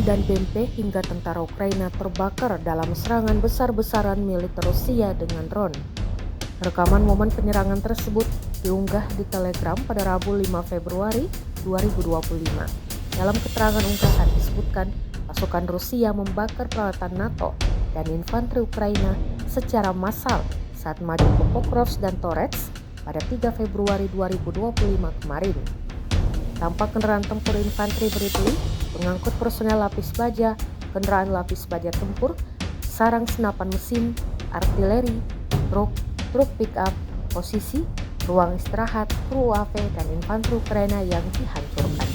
tank dan BMP hingga tentara Ukraina terbakar dalam serangan besar-besaran militer Rusia dengan drone. Rekaman momen penyerangan tersebut diunggah di Telegram pada Rabu 5 Februari 2025. Dalam keterangan unggahan disebutkan pasukan Rusia membakar peralatan NATO dan infanteri Ukraina secara massal saat maju ke Pokrovsk dan Torets pada 3 Februari 2025 kemarin. Tampak kendaraan tempur infanteri Bradley, pengangkut personel lapis baja, kendaraan lapis baja tempur, sarang senapan mesin, artileri, truk pick-up, posisi, ruang istirahat, kru UAV, dan infanteri Ukraina yang dihancurkan.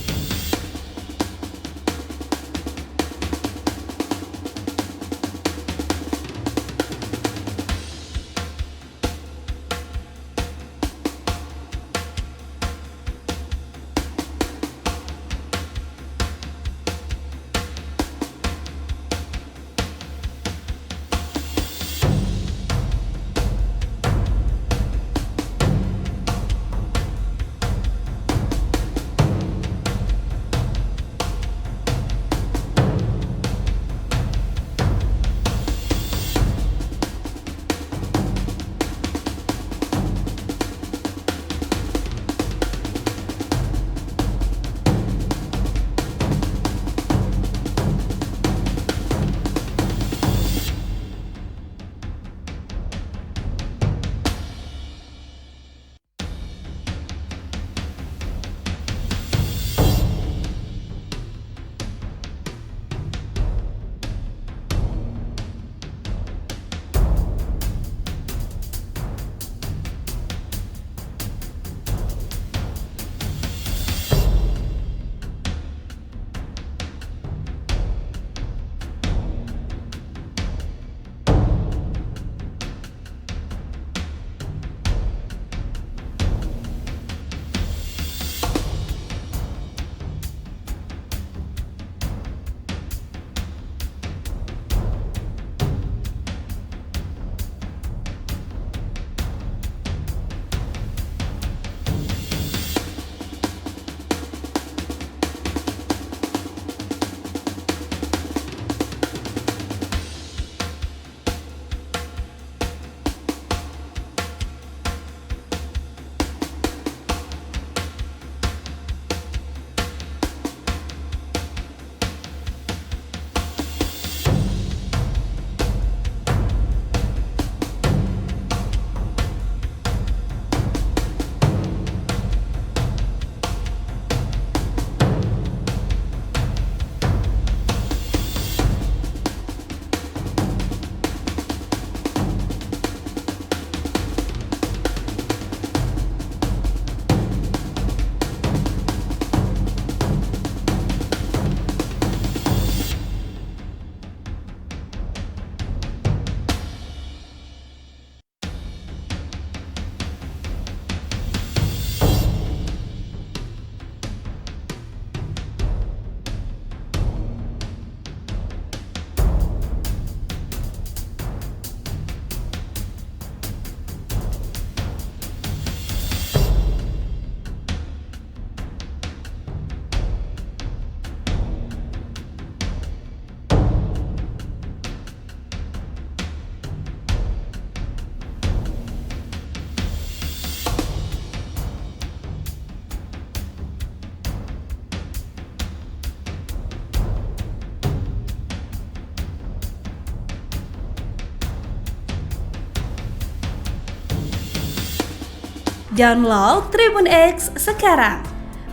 Download Tribun X sekarang,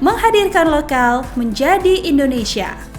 menghadirkan lokal menjadi Indonesia.